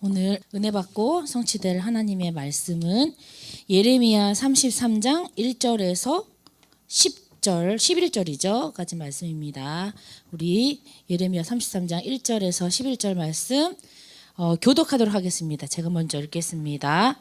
오늘 은혜 받고 성취될 하나님의 말씀은 예레미야 33장 1절에서 10절, 11절이죠. 까지 말씀입니다. 우리 예레미야 33장 1절에서 11절 말씀 교독하도록 하겠습니다. 제가 먼저 읽겠습니다.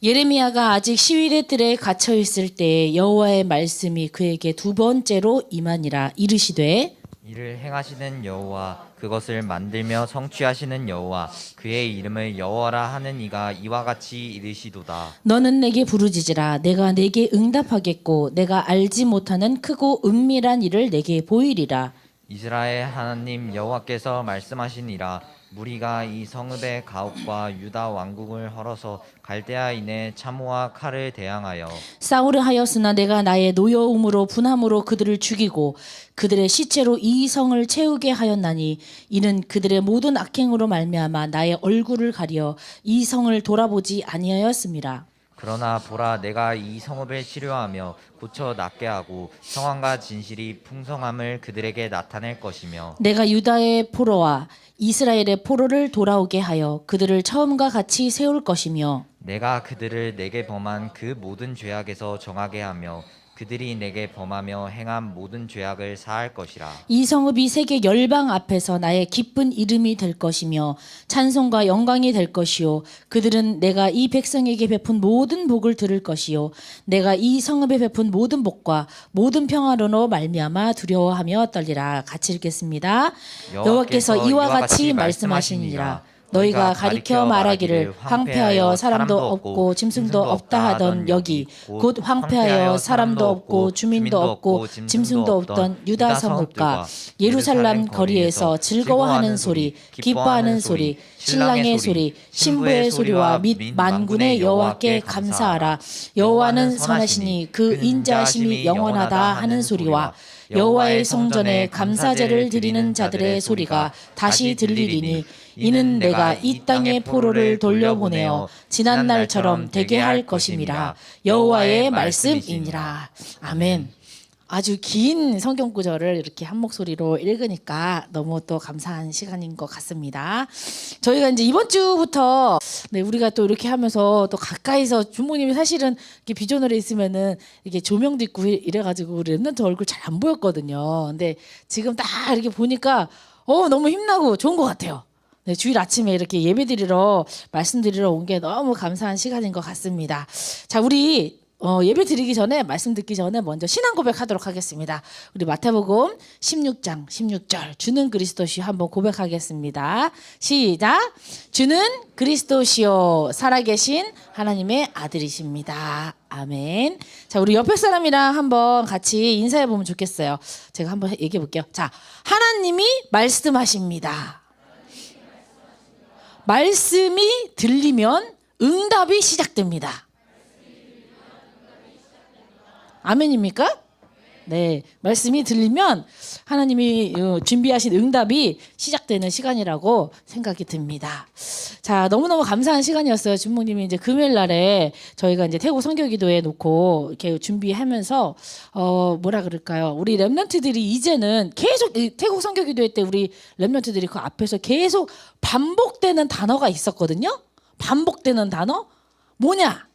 예레미야가 아직 시위대 뜰에 갇혀 있을 때 여호와의 말씀이 그에게 두 번째로 임하니라. 이르시되 이를 행하시는 여호와, 그것을 만들며 성취하시는 여호와, 그의 이름을 여호와라 하는 이가 이와 같이 이르시도다. 너는 내게 부르짖으라. 내가 내게 응답하겠고 내가 알지 못하는 크고 은밀한 일을 내게 보이리라. 이스라엘 하나님 여호와께서 말씀하시니라. 무리가 이 성읍의 가옥과 유다 왕궁을 헐어서 갈대아인의 참호와 칼을 대항하여 싸우려 하였으나 내가 나의 노여움으로 분함으로 그들을 죽이고 그들의 시체로 이 성을 채우게 하였나니 이는 그들의 모든 악행으로 말미암아 나의 얼굴을 가려 이 성을 돌아보지 아니하였음이라. 그러나 보라, 내가 이 성읍을 치료하며 고쳐 낫게 하고 평안과 진실이 풍성함을 그들에게 나타낼 것이며 내가 유다의 포로와 이스라엘의 포로를 돌아오게 하여 그들을 처음과 같이 세울 것이며 내가 그들을 내게 범한 그 모든 죄악에서 정하게 하며 그들이 내게 범하며 행한 모든 죄악을 사할 것이라. 이 성읍이 세계 열방 앞에서 나의 기쁜 이름이 될 것이며 찬송과 영광이 될 것이요 그들은 내가 이 백성에게 베푼 모든 복을 들을 것이요 내가 이 성읍에 베푼 모든 복과 모든 평화로로 말미암아 두려워하며 떨리라. 같이 읽겠습니다. 여호와께서 이와 같이 말씀하시니라. 너희가 가리켜 말하기를 황폐하여 사람도 없고 짐승도 없다 하던 여기 곧 황폐하여 사람도 없고 주민도 없고 짐승도 없던 유다 성읍과 예루살렘 거리에서 즐거워하는 소리, 기뻐하는 소리, 신랑의 소리, 신부의 소리와 및 만군의 여호와께 감사하라. 여호와는 선하시니 그 인자하심이 영원하다 하는 소리와 여호와의 성전에 감사제를 드리는 자들의 소리가 다시 들리리니 이는 내가 이 땅의 포로를 돌려보내어 지난 날처럼 되게 할 것임이라. 여호와의 말씀이니라. 아멘. 아주 긴 성경 구절을 이렇게 한 목소리로 읽으니까 너무 또 감사한 시간인 것 같습니다. 저희가 이제 이번 주부터 우리가 또 이렇게 하면서 또 가까이서 주목님이 사실은 이렇게 비전홀에 있으면은 이게 조명도 있고 이래가지고 우리 랩런트 얼굴 잘 안 보였거든요. 근데 지금 딱 이렇게 보니까 너무 힘나고 좋은 것 같아요. 네, 주일 아침에 이렇게 예배드리러 말씀드리러 온 게 너무 감사한 시간인 것 같습니다. 자, 우리 예배 드리기 전에 말씀 듣기 전에 먼저 신앙 고백하도록 하겠습니다. 우리 마태복음 16장 16절 주는 그리스도시요 한번 고백하겠습니다. 시작. 주는 그리스도시요 살아계신 하나님의 아들이십니다. 아멘. 자, 우리 옆에 사람이랑 한번 같이 인사해 보면 좋겠어요. 제가 한번 얘기해 볼게요. 자, 하나님이 말씀하십니다. 말씀이 들리면 응답이 시작됩니다. 아멘입니까? 네, 말씀이 들리면 하나님이 준비하신 응답이 시작되는 시간이라고 생각이 듭니다. 자, 너무너무 감사한 시간이었어요. 주목님이 이제 금요일 날에 저희가 이제 태국 선교기도에 놓고 이렇게 준비하면서 뭐라 그럴까요? 우리 랩런트들이 이제는 계속 태국 선교기도회 때 우리 랩런트들이 그 앞에서 계속 반복되는 단어가 있었거든요. 반복되는 단어 뭐냐?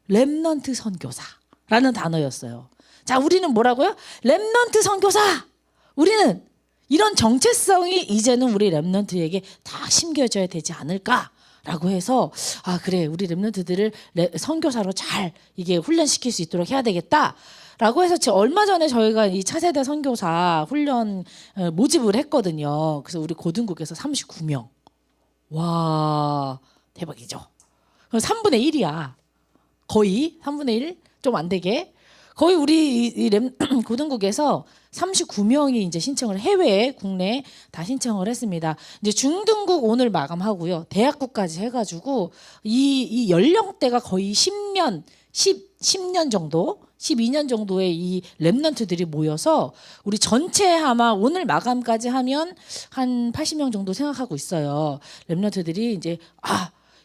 랩런트 선교사라는 단어였어요. 자, 우리는 뭐라고요? 랩런트 선교사. 우리는 이런 정체성이 이제는 우리 랩런트에게 다 심겨져야 되지 않을까라고 해서 그래, 우리 랩런트들을 선교사로 잘 이게 훈련시킬 수 있도록 해야 되겠다라고 해서 얼마 전에 저희가 이 차세대 선교사 훈련 모집을 했거든요. 그래서 우리 고등국에서 39명. 와, 대박이죠. 그럼 3분의 1이야. 거의 3분의 1? 좀 안 되게. 거의 우리 고등국에서 39명이 이제 신청을 해외, 국내 다 신청을 했습니다. 이제 중등국 오늘 마감하고요. 대학국까지 해가지고 이 연령대가 거의 10년 정도, 12년 정도의 이 랩런트들이 모여서 우리 전체 아마 오늘 마감까지 하면 한 80명 정도 생각하고 있어요. 랩런트들이 이제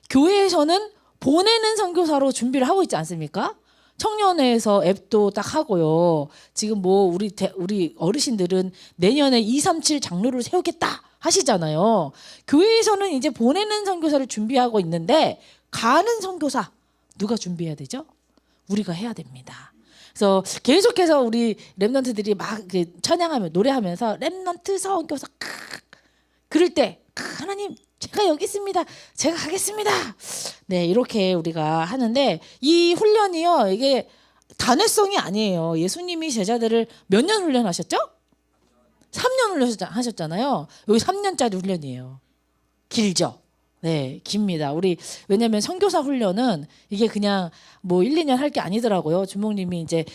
교회에서는 보내는 선교사로 준비를 하고 있지 않습니까? 청년회에서 앱도 딱 하고요. 지금 뭐 우리 어르신들은 내년에 237 장로를 세우겠다 하시잖아요. 교회에서는 이제 보내는 선교사를 준비하고 있는데 가는 선교사 누가 준비해야 되죠? 우리가 해야 됩니다. 그래서 계속해서 우리 렘넌트들이 막 찬양하며 노래하면서 렘넌트 선교사 그럴 때 하나님 제가 여기 있습니다. 제가 가겠습니다. 네, 이렇게 우리가 하는데 이 훈련이요. 이게 단회성이 아니에요. 예수님이 제자들을 몇 년 훈련하셨죠? 3년 하셨잖아요. 여기 3년짜리 훈련이에요. 길죠? 네, 깁니다. 우리 왜냐면 선교사 훈련은 이게 그냥 뭐 1, 2년 할 게 아니더라고요. 주목님이 이제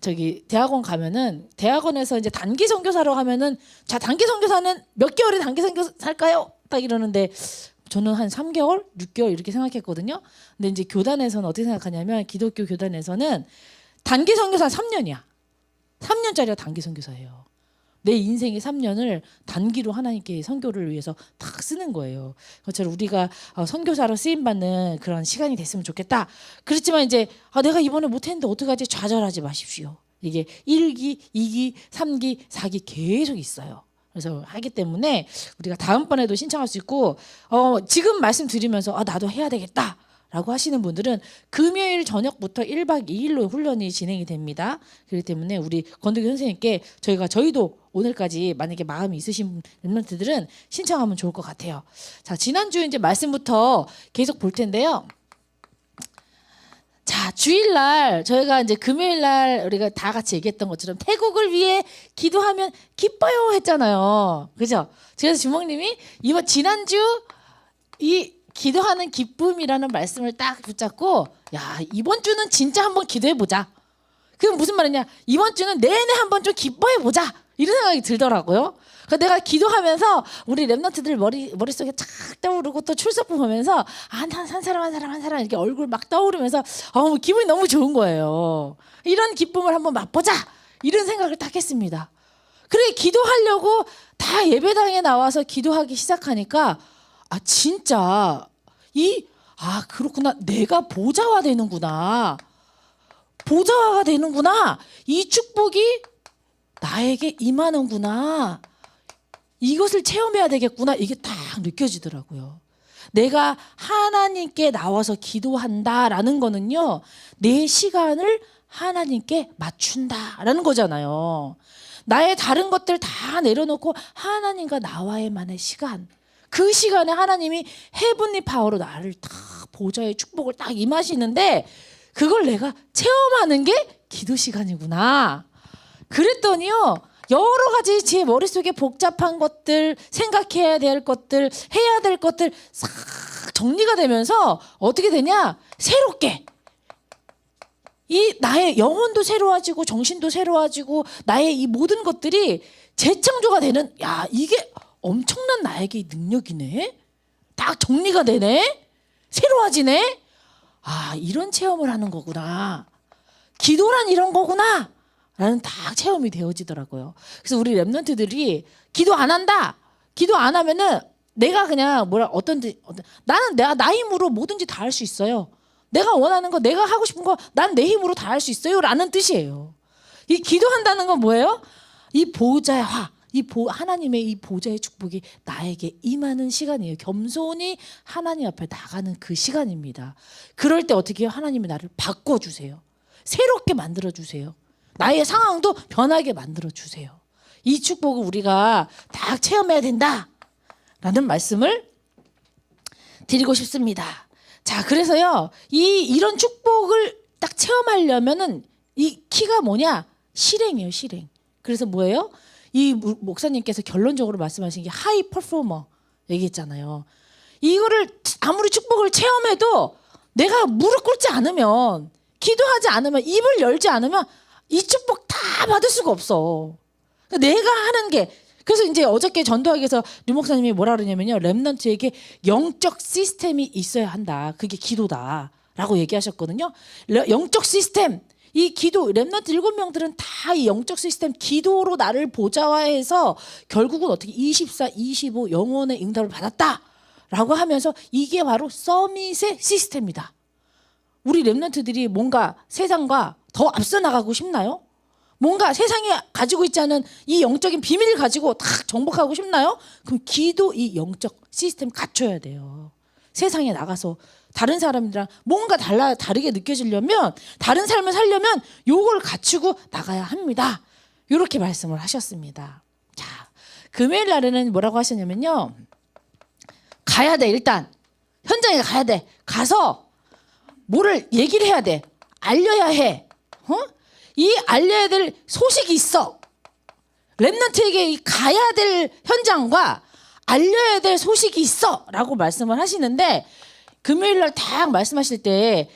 저기 대학원 가면은 대학원에서 이제 단기 선교사로 하면은 자, 단기 선교사는 몇 개월에 단기 선교사 할까요? 딱 이러는데 저는 한 3개월, 6개월 이렇게 생각했거든요. 근데 이제 교단에서는 어떻게 생각하냐면 기독교 교단에서는 단기 선교사 3년이야. 3년짜리가 단기 선교사예요. 내 인생의 3년을 단기로 하나님께 선교를 위해서 딱 쓰는 거예요. 그것처럼 우리가 선교사로 쓰임 받는 그런 시간이 됐으면 좋겠다. 그렇지만 이제 내가 이번에 못했는데 어떡하지? 좌절하지 마십시오. 이게 1기, 2기, 3기, 4기 계속 있어요. 그래서 하기 때문에 우리가 다음번에도 신청할 수 있고 지금 말씀드리면서 나도 해야 되겠다. 라고 하시는 분들은 금요일 저녁부터 1박 2일로 훈련이 진행이 됩니다. 그렇기 때문에 우리 권득이 선생님께 저희도 오늘까지 만약에 마음이 있으신 렘넌트들은 신청하면 좋을 것 같아요. 자, 지난주 이제 말씀부터 계속 볼 텐데요. 자, 주일날 저희가 이제 금요일날 우리가 다 같이 얘기했던 것처럼 태국을 위해 기도하면 기뻐요 했잖아요. 그죠? 그래서 주목님이 지난주 이 기도하는 기쁨이라는 말씀을 딱 붙잡고 이번 주는 진짜 한번 기도해 보자. 그게 무슨 말이냐? 이번 주는 내내 한번 좀 기뻐해 보자. 이런 생각이 들더라고요. 그래서 내가 기도하면서 우리 렘넌트들 머릿속에 착 떠오르고 또 출석부 보면서 한 사람 이렇게 얼굴 막 떠오르면서 기분이 너무 좋은 거예요. 이런 기쁨을 한번 맛보자. 이런 생각을 딱 했습니다. 그래 기도하려고 다 예배당에 나와서 기도하기 시작하니까 진짜 그렇구나. 내가 보좌가 되는구나. 보좌가 되는구나. 이 축복이 나에게 임하는구나. 이것을 체험해야 되겠구나. 이게 딱 느껴지더라고요. 내가 하나님께 나와서 기도한다라는 거는요. 내 시간을 하나님께 맞춘다라는 거잖아요. 나의 다른 것들 다 내려놓고 하나님과 나와의만의 시간. 그 시간에 하나님이 헤븐리 파워로 나를 딱 보좌의 축복을 딱 임하시는데 그걸 내가 체험하는 게 기도 시간이구나. 그랬더니요. 여러 가지 제 머릿속에 복잡한 것들, 생각해야 될 것들, 해야 될 것들 싹 정리가 되면서 어떻게 되냐? 새롭게. 나의 영혼도 새로워지고 정신도 새로워지고 나의 이 모든 것들이 재창조가 되는 이게 엄청난 나에게 능력이네. 딱 정리가 되네. 새로워지네. 이런 체험을 하는 거구나. 기도란 이런 거구나. 라는 딱 체험이 되어지더라고요. 그래서 우리 렘넌트들이 기도 안 한다. 기도 안 하면은 내가 그냥 나는 나 힘으로 뭐든지 다 할 수 있어요. 내가 원하는 거, 내가 하고 싶은 거, 난 내 힘으로 다 할 수 있어요. 라는 뜻이에요. 이 기도한다는 건 뭐예요? 이 보좌의 하나님의 이 보좌의 축복이 나에게 임하는 시간이에요. 겸손히 하나님 앞에 나가는 그 시간입니다. 그럴 때 어떻게 해요? 하나님이 나를 바꿔주세요. 새롭게 만들어주세요. 나의 상황도 변하게 만들어주세요. 이 축복을 우리가 다 체험해야 된다라는 말씀을 드리고 싶습니다. 자, 그래서요. 이런 축복을 딱 체험하려면은 이 키가 뭐냐? 실행이에요, 실행. 그래서 뭐예요? 이 목사님께서 결론적으로 말씀하신 게 하이 퍼포머 얘기했잖아요. 이거를 아무리 축복을 체험해도 내가 무릎 꿇지 않으면 기도하지 않으면 입을 열지 않으면 이 축복 다 받을 수가 없어. 내가 하는 게 그래서 이제 어저께 전도학에서 류 목사님이 뭐라 그러냐면요. 렘넌트에게 영적 시스템이 있어야 한다. 그게 기도다라고 얘기하셨거든요. 영적 시스템. 이 기도 렘넌트 7명들은 다 이 영적 시스템 기도로 나를 보좌화해서 결국은 어떻게 24, 25 영혼의 응답을 받았다라고 하면서 이게 바로 서밋의 시스템이다. 우리 렘넌트들이 뭔가 세상과 더 앞서 나가고 싶나요? 뭔가 세상에 가지고 있지 않은 이 영적인 비밀을 가지고 딱 정복하고 싶나요? 그럼 기도 이 영적 시스템 갖춰야 돼요. 세상에 나가서 다른 사람들이랑 뭔가 다르게 느껴지려면, 다른 삶을 살려면 요걸 갖추고 나가야 합니다. 이렇게 말씀을 하셨습니다. 자, 금요일 날에는 뭐라고 하셨냐면요. 가야 돼. 일단 현장에 가야 돼. 가서 뭐를 얘기를 해야 돼. 알려야 해. 이 알려야 될 소식이 있어. 렘넌트에게 이 가야 될 현장과 알려야 될 소식이 있어 라고 말씀을 하시는데, 금요일 날 딱 말씀하실 때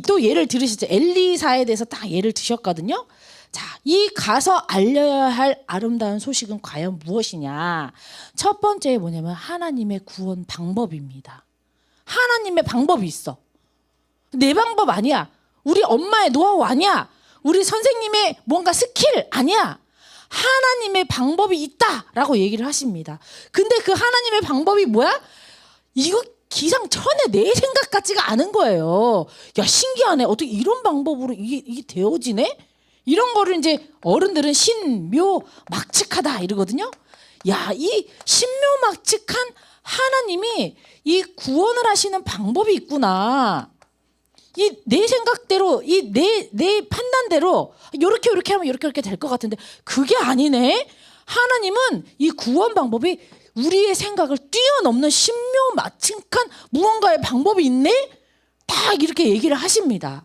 또 예를 들으시죠. 엘리사에 대해서 딱 예를 드셨거든요. 자, 이 가서 알려야 할 아름다운 소식은 과연 무엇이냐? 첫 번째 뭐냐면 하나님의 구원 방법입니다. 하나님의 방법이 있어. 내 방법 아니야. 우리 엄마의 노하우 아니야. 우리 선생님의 뭔가 스킬 아니야. 하나님의 방법이 있다라고 얘기를 하십니다. 근데 그 하나님의 방법이 뭐야? 이거 기상천외 내 생각 같지가 않은 거예요. 야, 신기하네. 어떻게 이런 방법으로 이게 되어지네? 이런 거를 이제 어른들은 신묘막측하다 이러거든요. 야, 이 신묘막측한 하나님이 이 구원을 하시는 방법이 있구나. 이 내 생각대로, 이 내 판단대로 요렇게 하면 이렇게 될 것 같은데 그게 아니네. 하나님은 이 구원 방법이 우리의 생각을 뛰어넘는 신묘막측한 무언가의 방법이 있네. 딱 이렇게 얘기를 하십니다.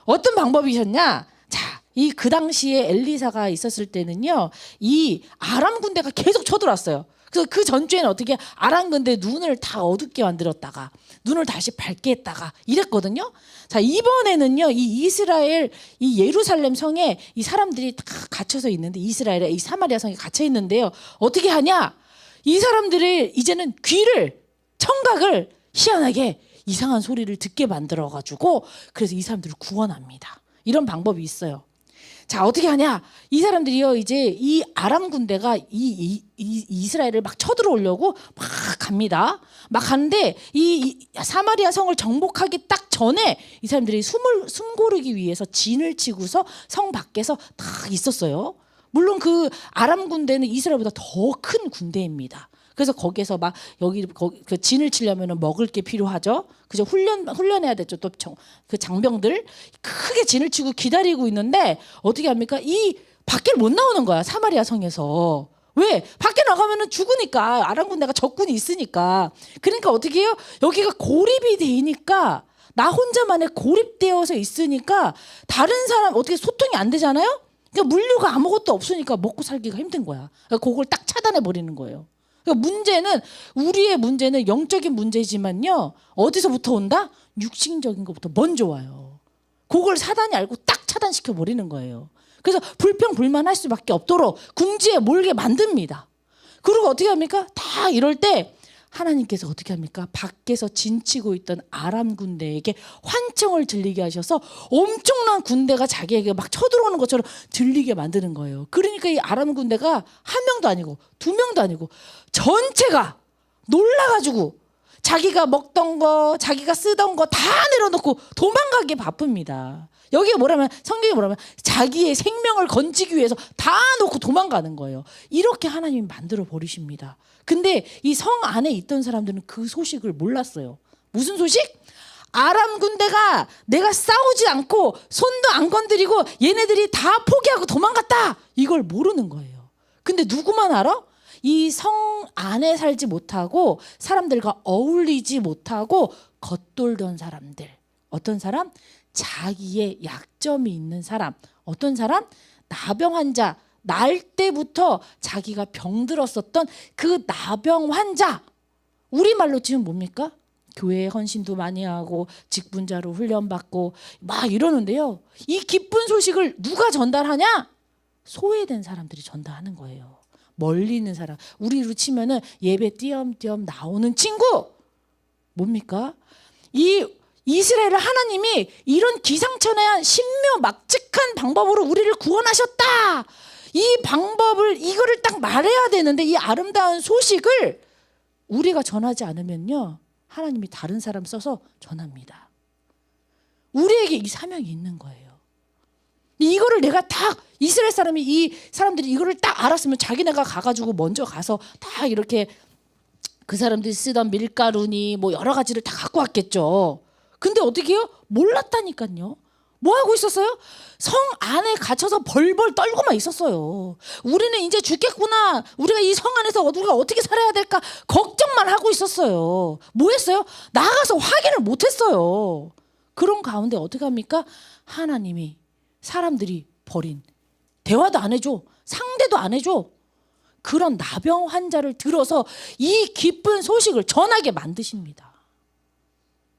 어떤 방법이셨냐? 자, 그 당시에 엘리사가 있었을 때는요, 이 아람 군대가 계속 쳐들어왔어요. 그래서 그 전주에는 어떻게 아람 군대 눈을 다 어둡게 만들었다가 눈을 다시 밝게 했다가 이랬거든요. 자, 이번에는요, 이 이스라엘 이 예루살렘 성에 이 사람들이 다 갇혀서 있는데, 이스라엘에 이 사마리아 성에 갇혀 있는데요. 어떻게 하냐? 이 사람들이 이제는 청각을 희한하게 이상한 소리를 듣게 만들어 가지고 그래서 이 사람들을 구원합니다. 이런 방법이 있어요. 자, 어떻게 하냐? 이 사람들이요, 이제 이 아람 군대가 이스라엘을 막 쳐들어오려고 막 갑니다. 막 가는데 이 사마리아 성을 정복하기 딱 전에 이 사람들이 숨 고르기 위해서 진을 치고서 성 밖에서 다 있었어요. 물론 그 아람 군대는 이스라엘보다 더 큰 군대입니다. 그래서 거기에서 막 그 진을 치려면 먹을 게 필요하죠. 그죠? 훈련해야 되죠. 또 그 장병들 크게 진을 치고 기다리고 있는데 어떻게 합니까? 이 밖에 못 나오는 거야. 사마리아 성에서. 왜? 밖에 나가면은 죽으니까. 아람 군대가 적군이 있으니까. 그러니까 어떻게 해요? 여기가 고립이 되니까 나 혼자만의 고립되어서 있으니까 다른 사람 어떻게 소통이 안 되잖아요. 그러니까 물류가 아무것도 없으니까 먹고 살기가 힘든 거야. 그러니까 그걸 딱 차단해 버리는 거예요. 그러니까 우리의 문제는 영적인 문제지만요. 어디서부터 온다? 육신적인 것부터 먼저 와요. 그걸 사단이 알고 딱 차단시켜 버리는 거예요. 그래서 불평불만할 수밖에 없도록 궁지에 몰게 만듭니다. 그리고 어떻게 합니까? 다 이럴 때 하나님께서 어떻게 합니까? 밖에서 진치고 있던 아람 군대에게 환청을 들리게 하셔서 엄청난 군대가 자기에게 막 쳐들어오는 것처럼 들리게 만드는 거예요. 그러니까 이 아람 군대가 한 명도 아니고 두 명도 아니고 전체가 놀라가지고 자기가 먹던 거, 자기가 쓰던 거 다 내려놓고 도망가기에 바쁩니다. 여기에 성경에 뭐라면 자기의 생명을 건지기 위해서 다 놓고 도망가는 거예요. 이렇게 하나님이 만들어 버리십니다. 근데 이 성 안에 있던 사람들은 그 소식을 몰랐어요. 무슨 소식? 아람 군대가 내가 싸우지 않고 손도 안 건드리고 얘네들이 다 포기하고 도망갔다. 이걸 모르는 거예요. 근데 누구만 알아? 이 성 안에 살지 못하고 사람들과 어울리지 못하고 겉돌던 사람들. 어떤 사람? 자기의 약점이 있는 사람. 어떤 사람? 나병 환자. 날 때부터 자기가 병들었었던 그 나병 환자. 우리말로 치면 뭡니까? 교회에 헌신도 많이 하고 직분자로 훈련받고 막 이러는데요. 이 기쁜 소식을 누가 전달하냐? 소외된 사람들이 전달하는 거예요. 멀리 있는 사람. 우리로 치면은 예배 띄엄띄엄 나오는 친구. 뭡니까? 이 이스라엘을 하나님이 이런 기상천외한 신묘막측한 방법으로 우리를 구원하셨다. 이 방법을 이거를 딱 말해야 되는데 이 아름다운 소식을 우리가 전하지 않으면요. 하나님이 다른 사람 써서 전합니다. 우리에게 이 사명이 있는 거예요. 이거를 내가 딱 이스라엘 사람이 이 사람들이 이거를 딱 알았으면 자기네가 가가지고 먼저 가서 다 이렇게 그 사람들이 쓰던 밀가루니 뭐 여러 가지를 다 갖고 왔겠죠. 근데 어떻게 해요? 몰랐다니까요. 뭐 하고 있었어요? 성 안에 갇혀서 벌벌 떨고만 있었어요. 우리는 이제 죽겠구나. 우리가 이 성 안에서 우리가 어떻게 살아야 될까 걱정만 하고 있었어요. 뭐 했어요? 나가서 확인을 못 했어요. 그런 가운데 어떻게 합니까? 하나님이 사람들이 버린 대화도 안 해줘. 상대도 안 해줘. 그런 나병 환자를 들어서 이 기쁜 소식을 전하게 만드십니다.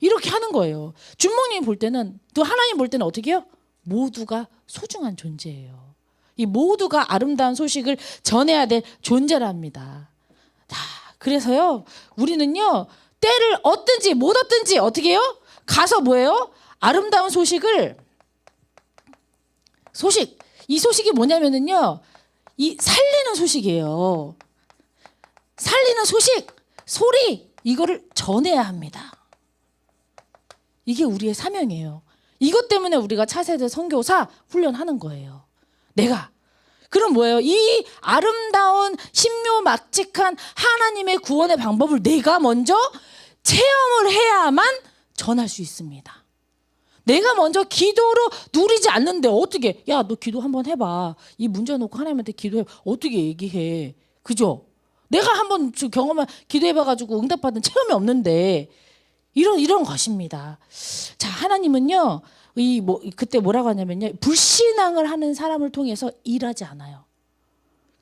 이렇게 하는 거예요. 주목님이 볼 때는, 또 하나님 볼 때는 어떻게 해요? 모두가 소중한 존재예요. 이 모두가 아름다운 소식을 전해야 될 존재랍니다. 자, 그래서요, 우리는요, 때를 얻든지 못 얻든지 어떻게 해요? 가서 뭐예요? 아름다운 이 소식이 뭐냐면은요, 이 살리는 소식이에요. 살리는 소식, 소리, 이거를 전해야 합니다. 이게 우리의 사명이에요. 이것 때문에 우리가 차세대 선교사 훈련하는 거예요. 내가. 그럼 뭐예요? 이 아름다운 신묘막직한 하나님의 구원의 방법을 내가 먼저 체험을 해야만 전할 수 있습니다. 내가 먼저 기도로 누리지 않는데 어떻게, 야, 너 기도 한번 해봐. 이 문제 놓고 하나님한테 기도해. 어떻게 얘기해. 그죠? 내가 한번 경험한 기도해봐가지고 응답받은 체험이 없는데 이런 것입니다. 자, 하나님은요, 그때 뭐라고 하냐면요, 불신앙을 하는 사람을 통해서 일하지 않아요.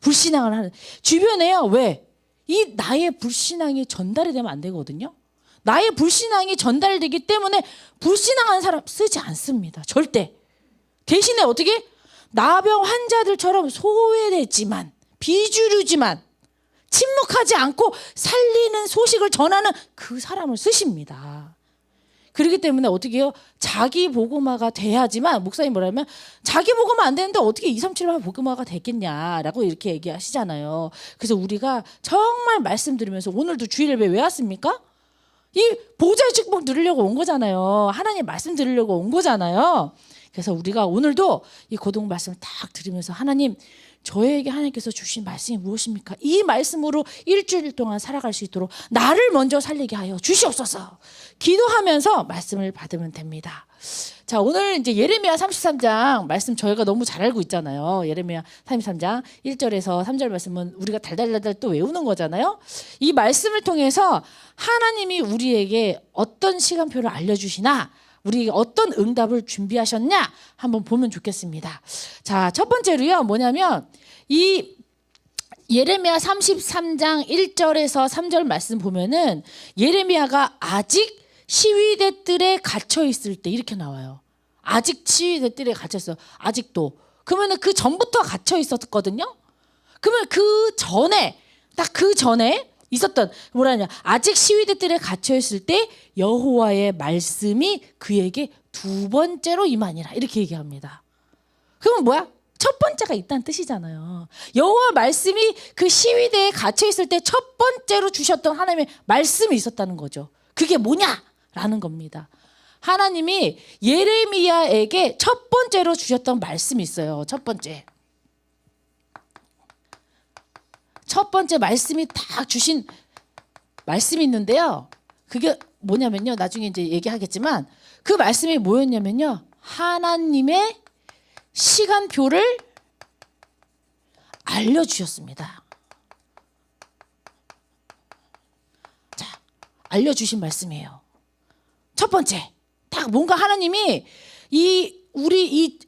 불신앙을 하는 주변에요. 왜? 이 나의 불신앙이 전달이 되면 안 되거든요. 나의 불신앙이 전달되기 때문에 불신앙하는 사람 쓰지 않습니다. 절대. 대신에 어떻게? 나병 환자들처럼 소외되지만, 비주류지만, 침묵하지 않고 살리는 소식을 전하는 그 사람을 쓰십니다. 그렇기 때문에 어떻게 해요? 자기 복음화가 돼야지만, 목사님 뭐라면, 자기 복음화 안 되는데 어떻게 237만 복음화가 되겠냐라고 이렇게 얘기하시잖아요. 그래서 우리가 정말 말씀드리면서 오늘도 주일 예배 왜 왔습니까? 이 보좌의 축복 누리려고 온 거잖아요. 하나님 말씀 들으려고 온 거잖아요. 그래서 우리가 오늘도 이 고동 말씀을 딱 들으면서 하나님, 저에게 하나님께서 주신 말씀이 무엇입니까? 이 말씀으로 일주일 동안 살아갈 수 있도록 나를 먼저 살리게 하여 주시옵소서. 기도하면서 말씀을 받으면 됩니다. 자, 오늘 이제 예레미야 33장 말씀 저희가 너무 잘 알고 있잖아요. 예레미야 33장 1절에서 3절 말씀은 우리가 달달달달 또 외우는 거잖아요. 이 말씀을 통해서 하나님이 우리에게 어떤 시간표를 알려주시나, 우리 어떤 응답을 준비하셨냐 한번 보면 좋겠습니다. 자, 첫 번째로요, 뭐냐면 이 예레미야 33장 1절에서 3절 말씀 보면은 예레미야가 아직 시위대 뜰에 갇혀 있을 때 이렇게 나와요. 아직 시위대 뜰에 갇혀 있어. 아직도. 그러면은 그 전부터 갇혀 있었거든요. 그러면 딱 그 전에 있었던, 뭐라냐, 아직 시위대 뜰에 갇혀 있을 때 여호와의 말씀이 그에게 두 번째로 임하니라, 이렇게 얘기합니다. 그러면 뭐야? 첫 번째가 있다는 뜻이잖아요. 여호와 말씀이 그 시위대에 갇혀 있을 때 첫 번째로 주셨던 하나님의 말씀이 있었다는 거죠. 그게 뭐냐라는 겁니다. 하나님이 예레미야에게 첫 번째로 주셨던 말씀이 있어요. 첫 번째 말씀이 딱 주신 말씀이 있는데요. 그게 뭐냐면요, 나중에 이제 얘기하겠지만 그 말씀이 뭐였냐면요, 하나님의 시간표를 알려주셨습니다. 자, 알려주신 말씀이에요. 첫 번째, 딱 뭔가 하나님이 우리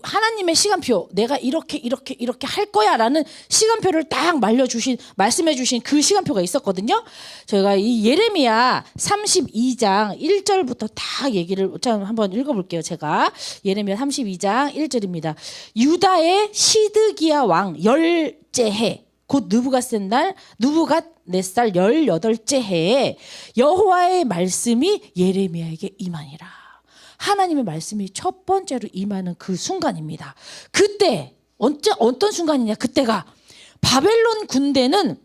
하나님의 시간표, 내가 이렇게 할 거야라는 시간표를 딱 말씀해 주신 그 시간표가 있었거든요. 저희가 이 예레미야 32장 1절부터 딱 얘기를 한번 읽어볼게요. 제가 예레미야 32장 1절입니다. 유다의 시드기야 왕 열째 해, 곧 느부갓네살 18째 해에 여호와의 말씀이 예레미야에게 임하니라. 하나님의 말씀이 첫 번째로 임하는 그 순간입니다. 그때 어떤 순간이냐? 그때가 바벨론 군대는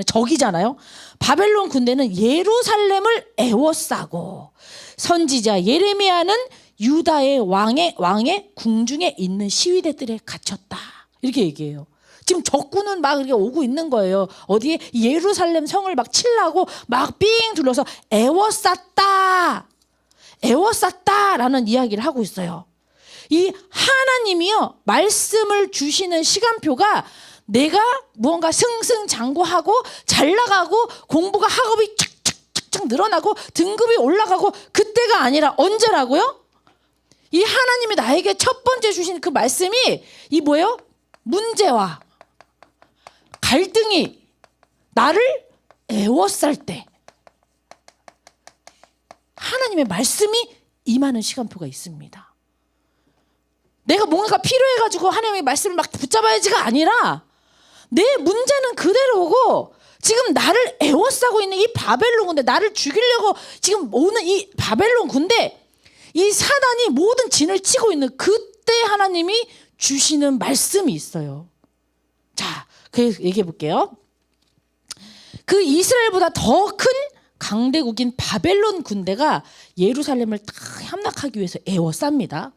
적이잖아요. 바벨론 군대는 예루살렘을 에워싸고 선지자 예레미야는 유다의 왕의 궁중에 있는 시위대들에 갇혔다. 이렇게 얘기해요. 지금 적군은 막 이렇게 오고 있는 거예요. 어디에? 예루살렘 성을 막 칠라고 막 삥 둘러서 에워쌌다라는 이야기를 하고 있어요. 이 하나님이요, 말씀을 주시는 시간표가 내가 무언가 승승장구하고 잘 나가고 공부가 학업이 착착착착 늘어나고 등급이 올라가고 그때가 아니라 언제라고요? 이 하나님이 나에게 첫 번째 주신 그 말씀이 이 뭐예요? 문제와 갈등이 나를 에워쌀 때 하나님의 말씀이 임하는 시간표가 있습니다. 내가 뭔가 필요해가지고 하나님의 말씀을 막 붙잡아야지가 아니라 내 문제는 그대로고 지금 나를 에워싸고 있는 이 바벨론 군대, 나를 죽이려고 지금 오는 이 바벨론 군대, 이 사단이 모든 진을 치고 있는 그때 하나님이 주시는 말씀이 있어요. 자, 그래서 얘기해 볼게요. 그 이스라엘보다 더 큰 강대국인 바벨론 군대가 예루살렘을 다 함락하기 위해서 에워쌉니다.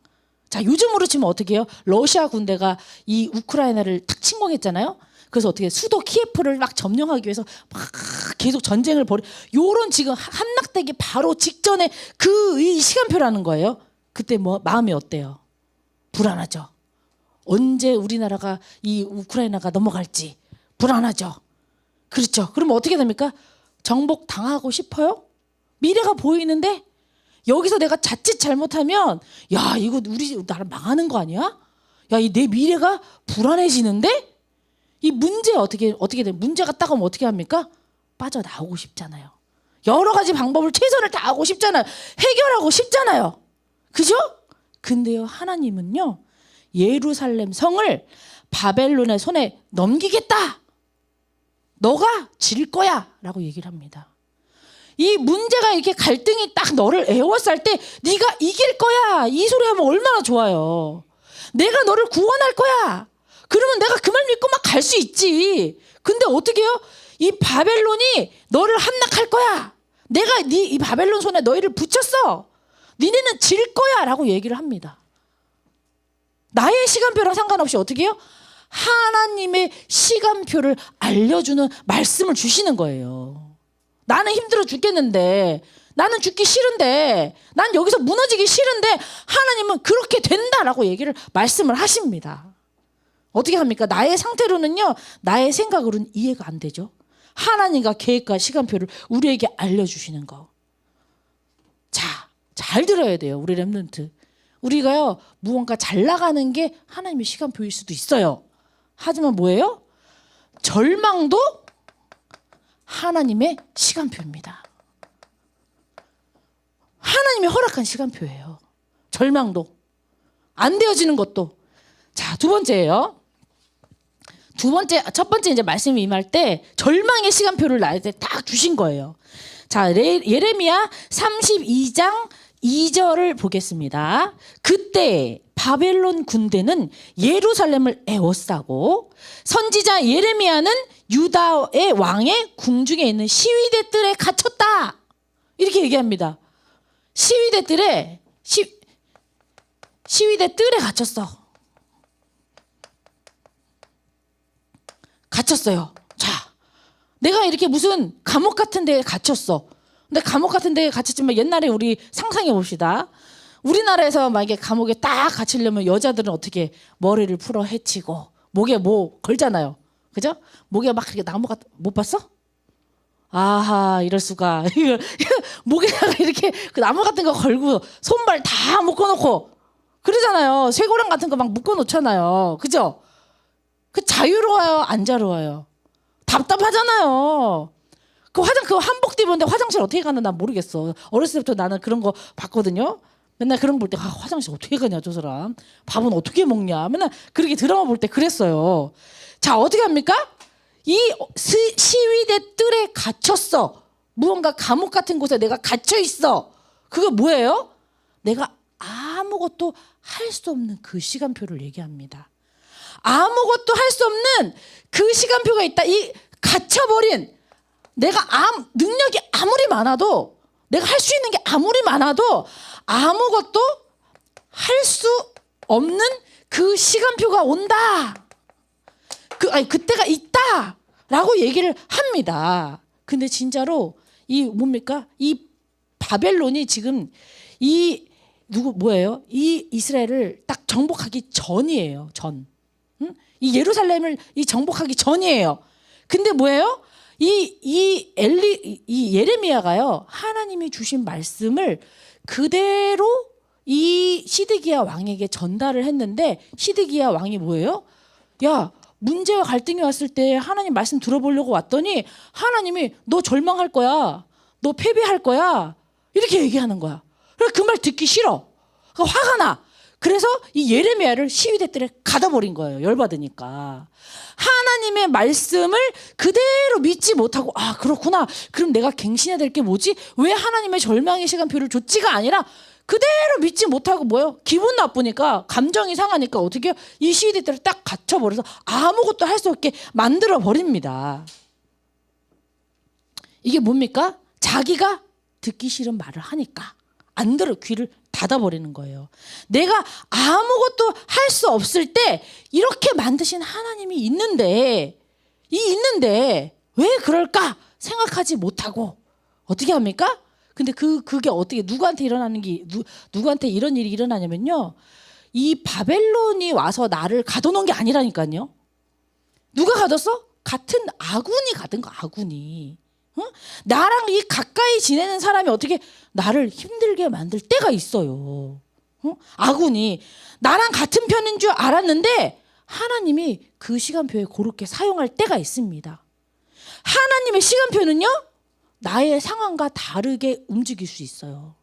자, 요즘으로 치면 어떻게 해요? 러시아 군대가 이 우크라이나를 탁 침공했잖아요. 그래서 어떻게 해요? 수도 키예프를 막 점령하기 위해서 막 계속 전쟁을 요런 지금 함락되기 바로 직전에 그 이 시간표라는 거예요. 그때 뭐 마음이 어때요? 불안하죠. 언제 우리나라가 이 우크라이나가 넘어갈지 불안하죠. 그렇죠. 그러면 어떻게 됩니까? 정복 당하고 싶어요? 미래가 보이는데 여기서 내가 자칫 잘못하면 야, 이거 우리 나라 망하는 거 아니야? 야, 이 내 미래가 불안해지는데? 이 문제 어떻게 돼? 문제가 딱 오면 어떻게 합니까? 빠져나오고 싶잖아요. 여러 가지 방법을 최선을 다하고 싶잖아요. 해결하고 싶잖아요. 그죠? 근데요, 하나님은요, 예루살렘 성을 바벨론의 손에 넘기겠다. 너가 질 거야. 라고 얘기를 합니다. 이 문제가 이렇게 갈등이 딱 너를 에워쌀 때 네가 이길 거야. 이 소리 하면 얼마나 좋아요. 내가 너를 구원할 거야. 그러면 내가 그 말 믿고 막 갈 수 있지. 근데 어떻게 해요? 이 바벨론이 너를 함락할 거야. 내가 이 바벨론 손에 너희를 붙였어. 니네는 질 거야. 라고 얘기를 합니다. 나의 시간표랑 상관없이 어떻게 해요? 하나님의 시간표를 알려주는 말씀을 주시는 거예요. 나는 힘들어 죽겠는데, 나는 죽기 싫은데, 난 여기서 무너지기 싫은데 하나님은 그렇게 된다라고 얘기를 말씀을 하십니다. 어떻게 합니까? 나의 상태로는요, 나의 생각으로는 이해가 안 되죠. 하나님과 계획과 시간표를 우리에게 알려주시는 거. 자, 잘 들어야 돼요. 우리 렘넌트. 우리가요, 무언가 잘 나가는 게 하나님의 시간표일 수도 있어요. 하지만 뭐예요? 절망도 하나님의 시간표입니다. 하나님이 허락한 시간표예요. 절망도. 안 되어지는 것도. 자, 두 번째예요. 첫 번째 이제 말씀이 임할 때 절망의 시간표를 나한테 딱 주신 거예요. 자, 예레미야 32장 2절을 보겠습니다. 그때 바벨론 군대는 예루살렘을 에워싸고 선지자 예레미야는 유다의 왕의 궁중에 있는 시위대들에 갇혔다. 이렇게 얘기합니다. 시위대 뜰에 갇혔어. 갇혔어요. 자, 내가 이렇게 무슨 감옥 같은 데에 갇혔어. 근데 감옥 같은 데에 갇혔지만 옛날에 우리 상상해 봅시다. 우리나라에서 만약에 감옥에 딱 갇히려면 여자들은 어떻게 머리를 풀어 헤치고 목에 뭐 걸잖아요. 그죠? 목에 막 이렇게 나무 같은 못 봤어? 아하, 이럴 수가. 목에다가 이렇게 그 나무 같은 거 걸고 손발 다 묶어놓고 그러잖아요. 쇠고랑 같은 거 막 묶어놓잖아요. 그죠? 그 자유로워요? 안 자유로워요? 답답하잖아요. 그 한복도 입었는데 화장실 어떻게 가는 난 모르겠어. 어렸을 때부터 나는 그런 거 봤거든요. 맨날 그런 거 볼 때 화장실 어떻게 가냐 저 사람. 밥은 어떻게 먹냐. 맨날 그렇게 드라마 볼 때 그랬어요. 자, 어떻게 합니까? 이 시위대 뜰에 갇혔어. 무언가 감옥 같은 곳에 내가 갇혀 있어. 그거 뭐예요? 내가 아무것도 할 수 없는 그 시간표를 얘기합니다. 아무것도 할 수 없는 그 시간표가 있다. 이 갇혀버린 내가 능력이 아무리 많아도 내가 할 수 있는 게 아무리 많아도 아무것도 할 수 없는 그 시간표가 온다. 그때가 있다라고 얘기를 합니다. 근데 진짜로 이 뭡니까? 이 바벨론이 지금 이 이스라엘을 딱 정복하기 전이에요. 응? 이 예루살렘을 이 정복하기 전이에요. 근데 뭐예요? 이 예레미야가요. 하나님이 주신 말씀을 그대로 이 시드기야 왕에게 전달을 했는데 시드기야 왕이 뭐예요? 야, 문제와 갈등이 왔을 때 하나님 말씀 들어보려고 왔더니 하나님이 너 절망할 거야. 너 패배할 거야. 이렇게 얘기하는 거야. 그래서 그 말 듣기 싫어. 그러니까 화가 나. 그래서 이 예레미야를 시위대들에 가둬버린 거예요. 열받으니까. 하나님의 말씀을 그대로 믿지 못하고 그렇구나. 그럼 내가 갱신해야 될 게 뭐지? 왜 하나님의 절망의 시간표를 줬지가 아니라 그대로 믿지 못하고 뭐요? 기분 나쁘니까 감정이 상하니까 어떻게 해요? 이 시위대들을 딱 갇혀버려서 아무것도 할 수 없게 만들어버립니다. 이게 뭡니까? 자기가 듣기 싫은 말을 하니까 안 들어 귀를 닫아버리는 거예요. 내가 아무것도 할 수 없을 때 이렇게 만드신 하나님이 있는데 왜 그럴까 생각하지 못하고 어떻게 합니까? 근데 그게 어떻게 누구한테 누구한테 이런 일이 일어나냐면요. 이 바벨론이 와서 나를 가둬놓은 게 아니라니까요. 누가 가뒀어? 같은 아군이 가둔 거 아군이. 응? 나랑 이 가까이 지내는 사람이 어떻게 나를 힘들게 만들 때가 있어요. 응? 아군이 나랑 같은 편인 줄 알았는데 하나님이 그 시간표에 그렇게 사용할 때가 있습니다. 하나님의 시간표는요. 나의 상황과 다르게 움직일 수 있어요.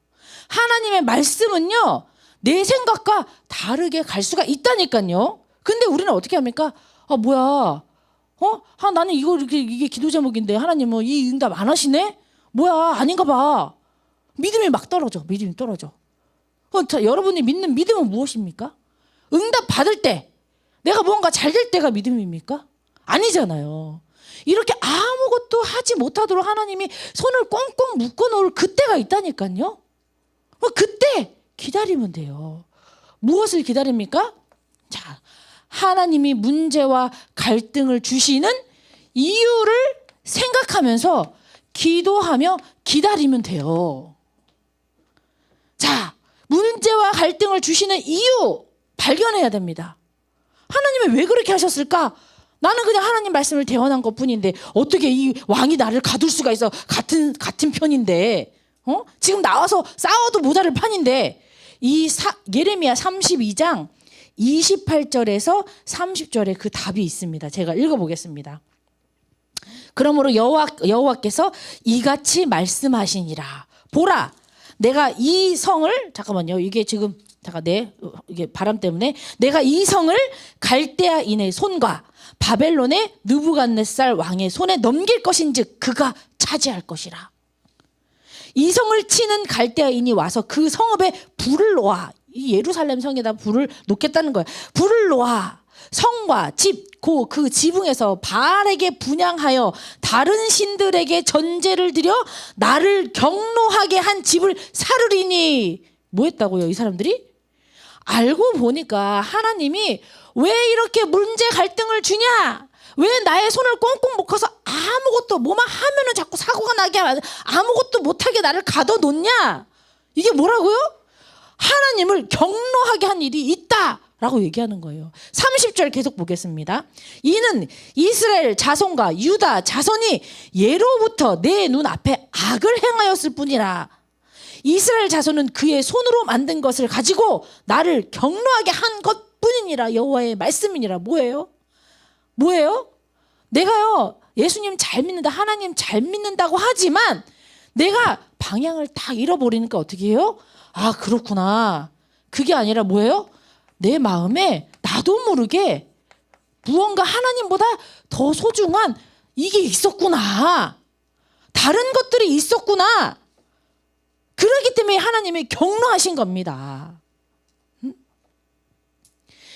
하나님의 말씀은요. 내 생각과 다르게 갈 수가 있다니까요. 근데 우리는 어떻게 합니까? 뭐야. 나는 이게 기도 제목인데 하나님은 이 응답 안 하시네? 뭐야, 아닌가 봐. 믿음이 막 떨어져. 믿음이 떨어져. 여러분이 믿는 믿음은 무엇입니까? 응답 받을 때, 내가 뭔가 잘 될 때가 믿음입니까? 아니잖아요. 이렇게 아무것도 하지 못하도록 하나님이 손을 꽁꽁 묶어 놓을 그때가 있다니까요. 그때 기다리면 돼요. 무엇을 기다립니까? 자, 하나님이 문제와 갈등을 주시는 이유를 생각하면서 기도하며 기다리면 돼요. 자, 문제와 갈등을 주시는 이유 발견해야 됩니다. 하나님이 왜 그렇게 하셨을까? 나는 그냥 하나님 말씀을 대언한 것뿐인데 어떻게 이 왕이 나를 가둘 수가 있어? 같은 편인데 지금 나와서 싸워도 모자랄 판인데 예레미야 32장 28절에서 30절에 그 답이 있습니다. 제가 읽어보겠습니다. 그러므로 여호와께서 이같이 말씀하시니라. 보라, 내가 이 성을 잠깐만요. 이게 지금 이게 바람 때문에 내가 이 성을 갈대아인의 손과 바벨론의 느부갓네살 왕의 손에 넘길 것인즉 그가 차지할 것이라. 이 성을 치는 갈대아인이 와서 그 성읍에 불을 놓아. 이 예루살렘 성에다 불을 놓겠다는 거예요. 불을 놓아 성과 집 그 지붕에서 바알에게 분향하여 다른 신들에게 전제를 드려 나를 경노하게 한 집을 사르리니. 뭐 했다고요 이 사람들이? 알고 보니까 하나님이 왜 이렇게 문제 갈등을 주냐? 왜 나의 손을 꽁꽁 묶어서 아무것도 뭐만 하면은 자꾸 사고가 나게 아무것도 못하게 나를 가둬놓냐? 이게 뭐라고요? 하나님을 경노하게 한 일이 있다라고 얘기하는 거예요. 30절 계속 보겠습니다. 이는 이스라엘 자손과 유다 자손이 예로부터 내 눈앞에 악을 행하였을 뿐이라. 이스라엘 자손은 그의 손으로 만든 것을 가지고 나를 경노하게 한 것뿐이니라. 여호와의 말씀이니라. 뭐예요? 내가요 예수님 잘 믿는다, 하나님 잘 믿는다고 하지만 내가 방향을 딱 잃어버리니까 어떻게 해요? 그렇구나. 그게 아니라 뭐예요? 내 마음에 나도 모르게 무언가 하나님보다 더 소중한 이게 있었구나. 다른 것들이 있었구나. 그렇기 때문에 하나님이 경노하신 겁니다.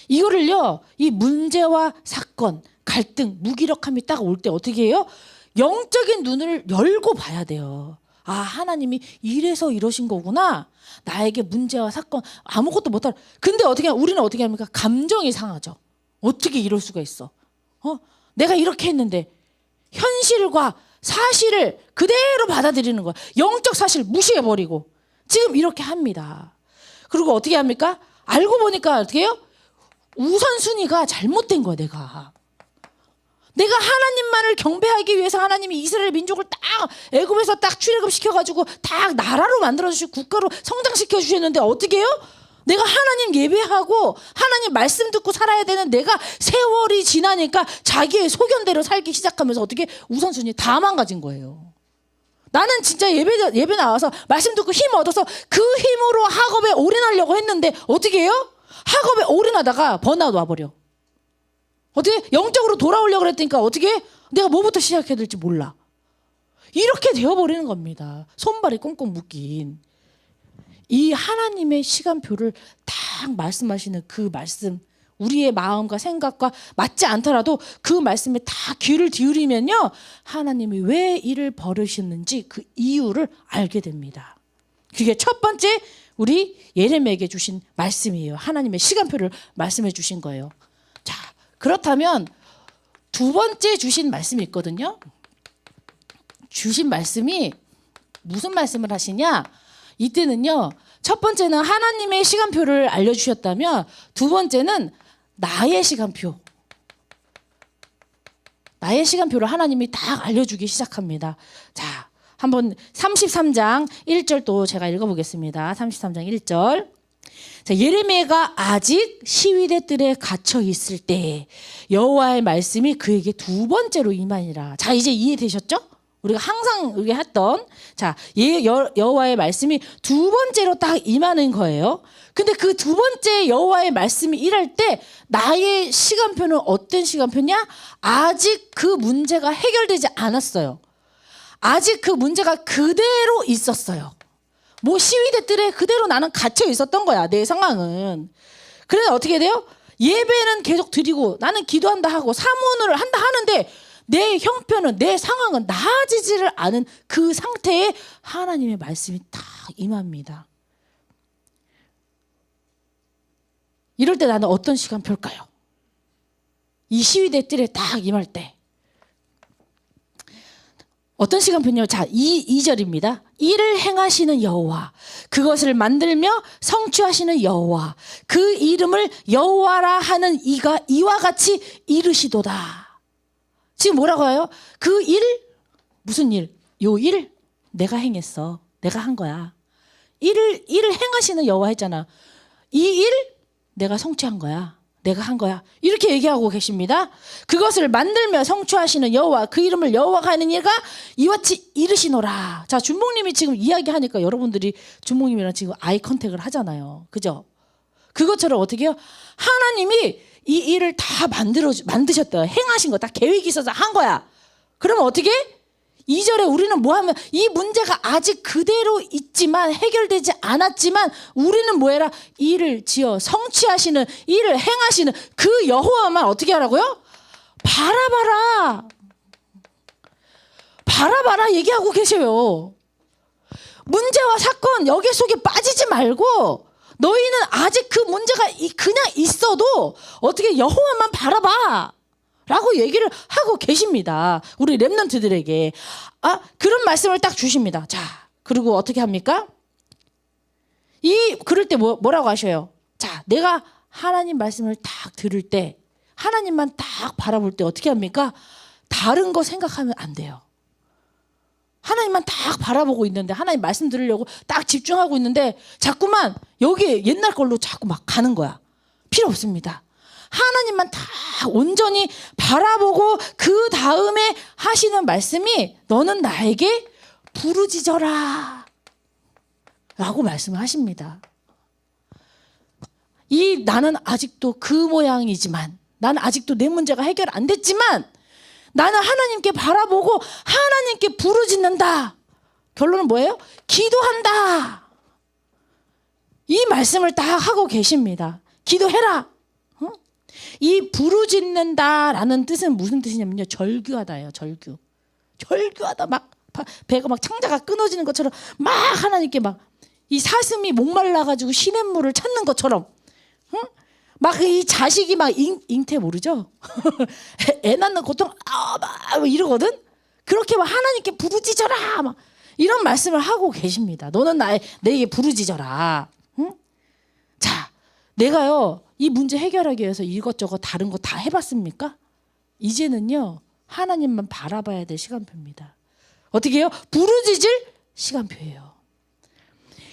이거를요, 이 문제와 사건, 갈등, 무기력함이 딱 올 때 어떻게 해요? 영적인 눈을 열고 봐야 돼요. 아, 하나님이 이래서 이러신 거구나. 나에게 문제와 사건 아무것도 못할. 근데 우리는 어떻게 합니까? 감정이 상하죠. 어떻게 이럴 수가 있어? 내가 이렇게 했는데 현실과 사실을 그대로 받아들이는 거야. 영적 사실 무시해버리고 지금 이렇게 합니다. 그리고 어떻게 합니까? 알고 보니까 어떻게 해요? 우선순위가 잘못된 거야. 내가 하나님만을 경배하기 위해서 하나님이 이스라엘 민족을 딱 애굽에서 딱 출애굽시켜가지고 딱 나라로 만들어주시고 국가로 성장시켜 주셨는데 어떻게 해요? 내가 하나님 예배하고 하나님 말씀 듣고 살아야 되는 내가 세월이 지나니까 자기의 소견대로 살기 시작하면서 어떻게 우선순위 다 망가진 거예요. 나는 진짜 예배 나와서 말씀 듣고 힘 얻어서 그 힘으로 학업에 올인하려고 했는데 어떻게 해요? 학업에 올인하다가 번아웃 와버려. 어떻게 영적으로 돌아오려고 그랬더니까 어떻게 해? 내가 뭐부터 시작해야 될지 몰라. 이렇게 되어버리는 겁니다. 손발이 꽁꽁 묶인. 이 하나님의 시간표를 딱 말씀하시는 그 말씀, 우리의 마음과 생각과 맞지 않더라도 그 말씀에 다 귀를 기울이면요, 하나님이 왜 이를 버리셨는지 그 이유를 알게 됩니다. 그게 첫 번째 우리 예레미야에게 주신 말씀이에요. 하나님의 시간표를 말씀해 주신 거예요. 자, 그렇다면 두 번째 주신 말씀이 있거든요. 주신 말씀이 무슨 말씀을 하시냐? 이때는요, 첫 번째는 하나님의 시간표를 알려주셨다면 두 번째는 나의 시간표. 나의 시간표를 하나님이 딱 알려주기 시작합니다. 자, 한번 33장 1절 또 제가 읽어보겠습니다. 33장 1절. 자, 예레미야가 아직 시위대 뜰에 갇혀 있을 때 여호와의 말씀이 그에게 두 번째로 임하니라. 자, 이제 이해되셨죠? 우리가 항상 우리가 했던 여호와의 말씀이 두 번째로 딱 임하는 거예요. 근데 그 두 번째 여호와의 말씀이 일할 때 나의 시간표는 어떤 시간표냐? 아직 그 문제가 해결되지 않았어요. 아직 그 문제가 그대로 있었어요. 뭐 시위대 뜰에 그대로 나는 갇혀 있었던 거야. 내 상황은. 그래서 어떻게 돼요? 예배는 계속 드리고 나는 기도한다 하고 사모를 한다 하는데 내 형편은 내 상황은 나아지지를 않은 그 상태에 하나님의 말씀이 딱 임합니다. 이럴 때 나는 어떤 시간표일까요? 이 시위대 뜰에 딱 임할 때 어떤 시간표냐면 자, 2절입니다. 이를 행하시는 여호와, 그것을 만들며 성취하시는 여호와, 그 이름을 여호와라 하는 이가 이와 같이 이르시도다. 지금 뭐라고 해요? 그 일, 무슨 일? 요 일 내가 행했어. 내가 한 거야. 일을 행하시는 여호와 했잖아. 이 일 내가 성취한 거야. 내가 한 거야. 이렇게 얘기하고 계십니다. 그것을 만들며 성취하시는 여호와, 그 이름을 여호와가 하는 이가 이와 같이 이르시노라. 자, 준목님이 지금 이야기하니까 여러분들이 준목님이랑 지금 아이 컨택을 하잖아요. 그죠? 그것처럼 어떻게 해요? 하나님이 이 일을 다 만드셨다. 행하신 거 다 계획이 있어서 한 거야. 그러면 어떻게? 2절에 우리는 뭐 하면 이 문제가 아직 그대로 있지만 해결되지 않았지만 우리는 뭐해라? 일을 지어 성취하시는, 일을 행하시는 그 여호와만 어떻게 하라고요? 바라봐라. 바라봐라 얘기하고 계셔요. 문제와 사건 여기 속에 빠지지 말고 너희는 아직 그 문제가 그냥 있어도 어떻게 여호와만 바라봐 라고 얘기를 하고 계십니다. 우리 렘넌트들에게. 그런 말씀을 딱 주십니다. 자, 그리고 어떻게 합니까? 그럴 때 뭐라고 하셔요? 자, 내가 하나님 말씀을 딱 들을 때 하나님만 딱 바라볼 때 어떻게 합니까? 다른 거 생각하면 안 돼요. 하나님만 딱 바라보고 있는데 하나님 말씀 들으려고 딱 집중하고 있는데 자꾸만 여기 옛날 걸로 자꾸 막 가는 거야. 필요 없습니다. 하나님만 다 온전히 바라보고 그 다음에 하시는 말씀이 너는 나에게 부르짖어라 라고 말씀을 하십니다. 나는 아직도 그 모양이지만 나는 아직도 내 문제가 해결 안 됐지만 나는 하나님께 바라보고 하나님께 부르짖는다. 결론은 뭐예요? 기도한다. 이 말씀을 딱 하고 계십니다. 기도해라. 이 부르짖는다라는 뜻은 무슨 뜻이냐면요. 절규하다예요. 절규하다. 막 배가 막 창자가 끊어지는 것처럼 막 하나님께 막 이 사슴이 목말라가지고 시냇물을 찾는 것처럼, 응? 막 이 자식이 막 잉태 모르죠? 애 낳는 고통 막 이러거든. 그렇게 막 하나님께 부르짖어라 막 이런 말씀을 하고 계십니다. 너는 내게 부르짖어라. 응? 자, 내가요 이 문제 해결하기 위해서 이것저것 다른 거 다 해봤습니까? 이제는요 하나님만 바라봐야 될 시간표입니다. 어떻게 해요? 부르짖을 시간표예요.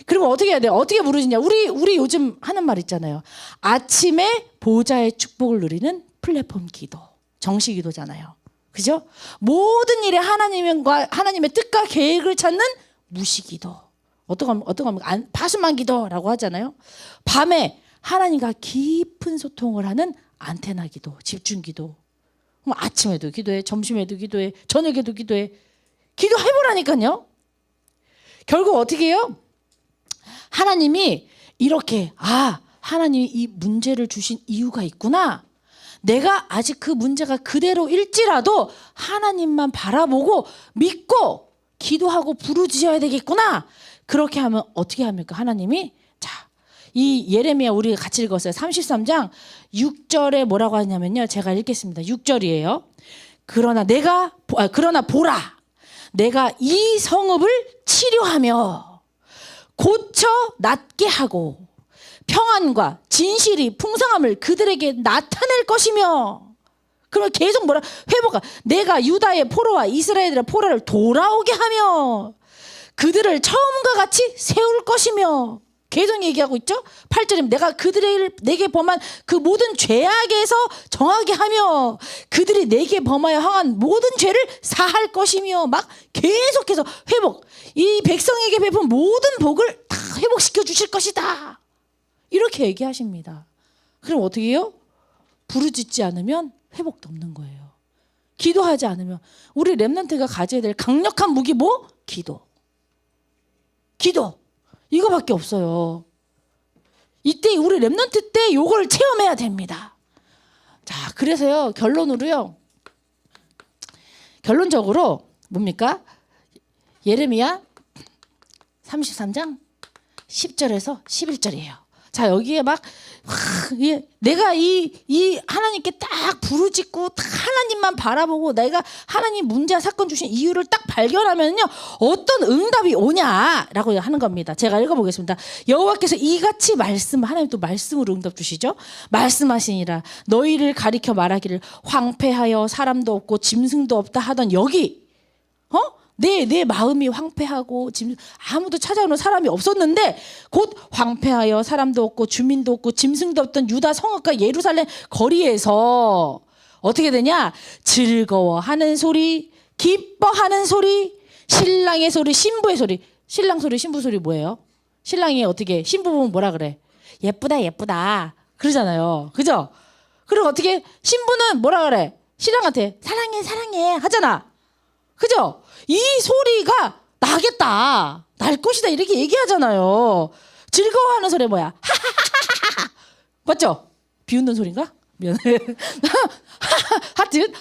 그리고 어떻게 해야 돼요? 어떻게 부르짖냐? 우리 요즘 하는 말 있잖아요. 아침에 보좌의 축복을 누리는 플랫폼 기도, 정시 기도잖아요. 그죠? 모든 일에 하나님의 뜻과 계획을 찾는 무시 기도. 어떤 겁니까? 파수만 기도라고 하잖아요. 밤에 하나님과 깊은 소통을 하는 안테나 기도, 집중 기도. 아침에도 기도해, 점심에도 기도해, 저녁에도 기도해. 기도해보라니까요. 결국 어떻게 해요? 하나님이 이렇게 하나님이 이 문제를 주신 이유가 있구나. 내가 아직 그 문제가 그대로일지라도 하나님만 바라보고 믿고 기도하고 부르짖어야 되겠구나. 그렇게 하면 어떻게 합니까? 하나님이 자, 이 예레미야 우리가 같이 읽었어요. 33장 6절에 뭐라고 하냐면요. 제가 읽겠습니다. 6절이에요. 그러나 보라. 내가 이 성읍을 치료하며 고쳐 낫게 하고 평안과 진실이 풍성함을 그들에게 나타낼 것이며. 그럼 계속 회복하. 내가 유다의 포로와 이스라엘의 포로를 돌아오게 하며 그들을 처음과 같이 세울 것이며. 계속 얘기하고 있죠. 8절에 내가 내게 범한 그 모든 죄악에서 정하게 하며 그들이 내게 범하여 행한 모든 죄를 사할 것이며. 막 계속해서 회복. 이 백성에게 베푼 모든 복을 다 회복시켜 주실 것이다. 이렇게 얘기하십니다. 그럼 어떻게 해요? 부르짖지 않으면 회복도 없는 거예요. 기도하지 않으면. 우리 렘넌트가 가져야 될 강력한 무기 뭐? 기도. 이거밖에 없어요. 이때 우리 렘넌트 때 요걸 체험해야 됩니다. 자, 그래서요 결론적으로 뭡니까? 예레미야 33장 10절에서 11절이에요. 자, 여기에 막 내가 이 하나님께 딱 부르짖고 딱 하나님만 바라보고 내가 하나님 문제와 사건 주신 이유를 딱 발견하면요 어떤 응답이 오냐라고 하는 겁니다. 제가 읽어보겠습니다. 여호와께서 이같이 하나님 또 말씀으로 응답 주시죠. 말씀하시니라 너희를 가리켜 말하기를 황폐하여 사람도 없고 짐승도 없다 하던 여기 내 마음이 황폐하고 아무도 찾아오는 사람이 없었는데 곧 황폐하여 사람도 없고 주민도 없고 짐승도 없던 유다 성읍과 예루살렘 거리에서 어떻게 되냐? 즐거워하는 소리, 기뻐하는 소리, 신랑의 소리, 신부의 소리. 신랑 소리, 신부 소리 뭐예요? 신랑이 어떻게 신부 보면 뭐라 그래? 예쁘다 그러잖아요. 그죠? 그리고 어떻게 신부는 뭐라 그래? 신랑한테 사랑해 하잖아. 그죠? 이 소리가 나겠다. 날 것이다. 이렇게 얘기하잖아요. 즐거워하는 소리 뭐야? 하하하하하. 맞죠? 비웃는 소리인가? 미안해. 하여튼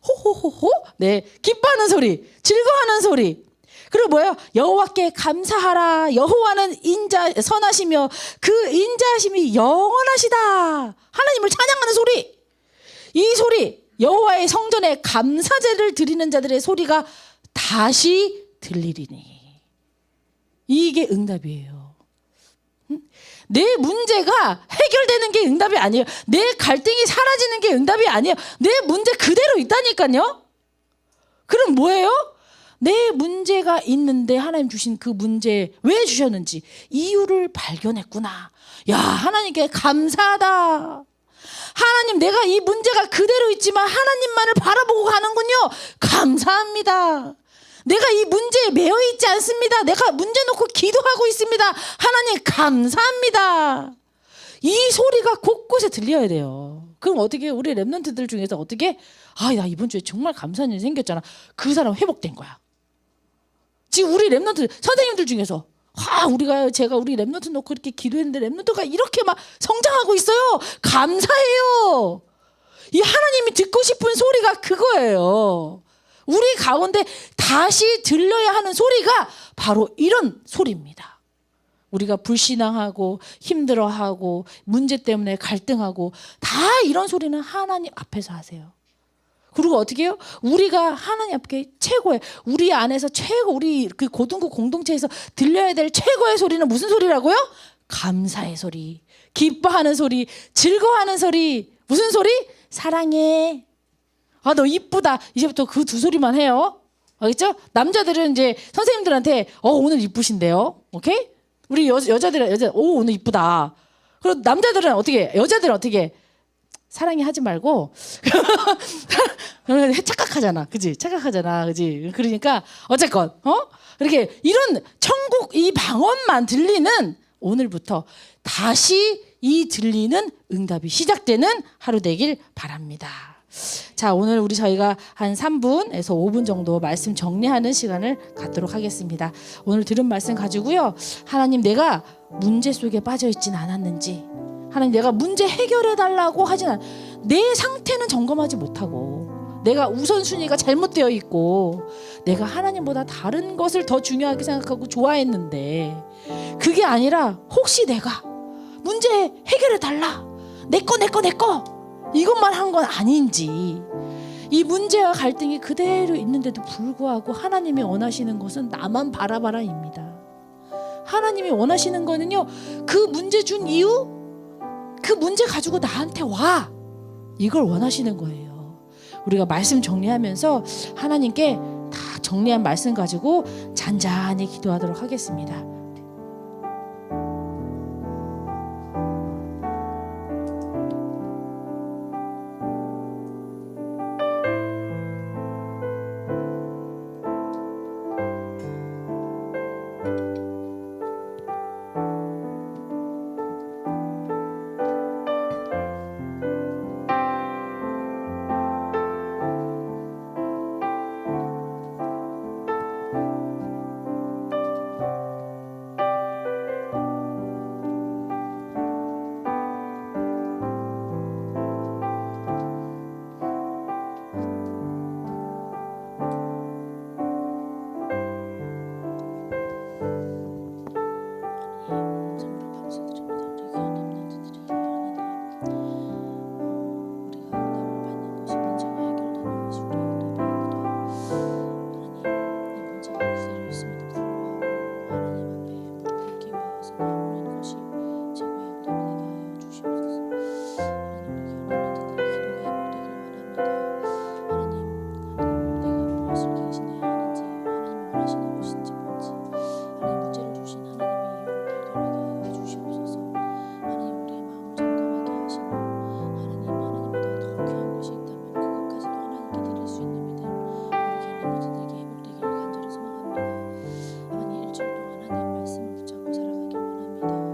호호호호. 네, 기뻐하는 소리, 즐거워하는 소리. 그리고 뭐예요? 여호와께 감사하라. 여호와는 선하시며 그 인자하심이 영원하시다. 하나님을 찬양하는 소리. 이 소리, 여호와의 성전에 감사제를 드리는 자들의 소리가 다시 들리리니. 이게 응답이에요. 내 문제가 해결되는 게 응답이 아니에요. 내 갈등이 사라지는 게 응답이 아니에요. 내 문제 그대로 있다니까요. 그럼 뭐예요? 내 문제가 있는데 하나님 주신 그 문제 왜 주셨는지 이유를 발견했구나. 야, 하나님께 감사하다. 하나님, 내가 이 문제가 그대로 있지만 하나님만을 바라보고 가는군요. 감사합니다. 내가 이 문제에 매여 있지 않습니다. 내가 문제 놓고 기도하고 있습니다. 하나님 감사합니다. 이 소리가 곳곳에 들려야 돼요. 그럼 어떻게 우리 랩런트들 중에서 어떻게 나 이번 주에 정말 감사한 일이 생겼잖아. 그 사람 회복된 거야. 지금 우리 랩런트 선생님들 중에서 제가 우리 랩런트 놓고 이렇게 기도했는데 랩런트가 이렇게 막 성장하고 있어요. 감사해요. 이 하나님이 듣고 싶은 소리가 그거예요. 우리 가운데 다시 들려야 하는 소리가 바로 이런 소리입니다. 우리가 불신앙하고 힘들어하고 문제 때문에 갈등하고 다 이런 소리는 하나님 앞에서 하세요. 그리고 어떻게 해요? 우리가 하나님 앞에 최고의, 우리 안에서 최고, 우리 그 고등부 공동체에서 들려야 될 최고의 소리는 무슨 소리라고요? 감사의 소리, 기뻐하는 소리, 즐거워하는 소리. 무슨 소리? 사랑해. 아, 너 이쁘다. 이제부터 그 두 소리만 해요. 알겠죠? 남자들은 이제 선생님들한테 오늘 이쁘신데요. 오케이? 우리 여자들은 오늘 이쁘다. 그리고 남자들은 어떻게? 여자들은 어떻게? 사랑해 하지 말고 착각하잖아. 그지? 착각하잖아. 그지? 그러니까 어쨌건 이렇게 이런 천국 이 방언만 들리는 오늘부터 다시 이 들리는 응답이 시작되는 하루 되길 바랍니다. 자, 오늘 저희가 한 3분에서 5분 정도 말씀 정리하는 시간을 갖도록 하겠습니다. 오늘 들은 말씀 가지고요. 하나님, 내가 문제 속에 빠져 있진 않았는지, 하나님 내가 문제 해결해 달라고 하진 않, 내 상태는 점검하지 못하고 내가 우선순위가 잘못되어 있고 내가 하나님보다 다른 것을 더 중요하게 생각하고 좋아했는데, 그게 아니라 혹시 내가 문제 해결해 달라, 내 거 이것만 한 건 아닌지, 이 문제와 갈등이 그대로 있는데도 불구하고 하나님이 원하시는 것은 나만 바라봐라입니다. 하나님이 원하시는 거는요, 그 문제 준 이유, 그 문제 가지고 나한테 와, 이걸 원하시는 거예요. 우리가 말씀 정리하면서 하나님께 다 정리한 말씀 가지고 잔잔히 기도하도록 하겠습니다. 일주일 동안 하나님 말씀을 붙잡고 살아가길 원합니다.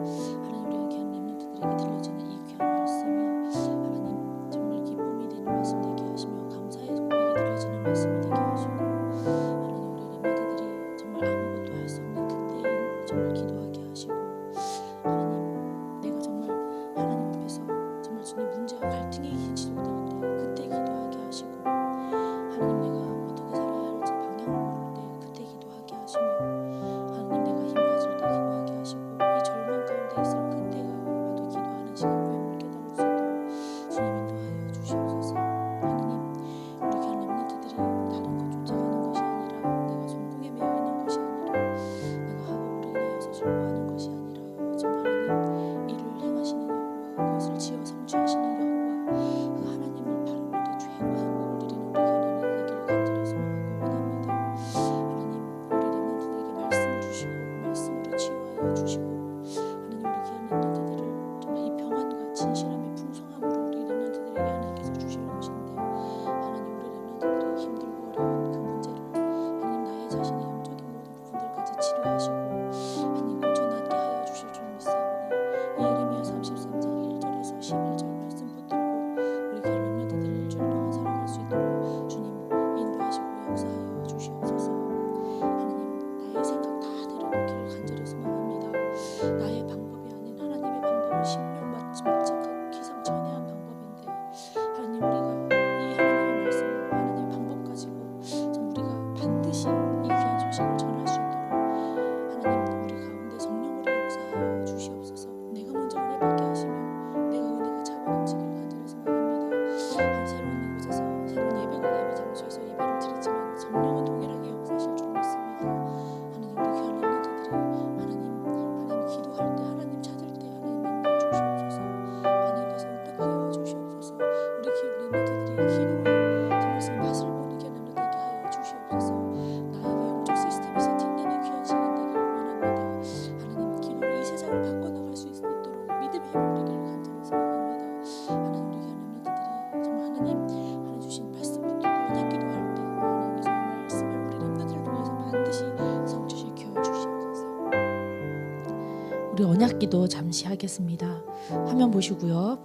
우리 언약기도 잠시 하겠습니다. 화면 보시고요.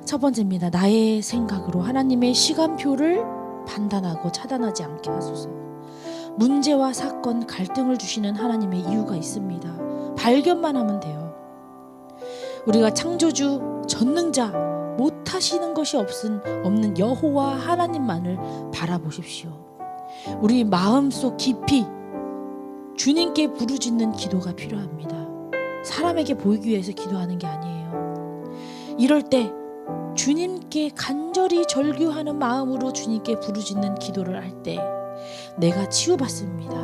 첫 번째입니다. 나의 생각으로 하나님의 시간표를 판단하고 차단하지 않게 하소서. 문제와 사건, 갈등을 주시는 하나님의 이유가 있습니다. 발견만 하면 돼요. 우리가 창조주, 전능자, 못하시는 것이 없는 여호와 하나님만을 바라보십시오. 우리 마음속 깊이 주님께 부르짖는 기도가 필요합니다. 사람에게 보이기 위해서 기도하는 게 아니에요. 이럴 때 주님께 간절히 절규하는 마음으로 주님께 부르짖는 기도를 할 때 내가 치유받습니다.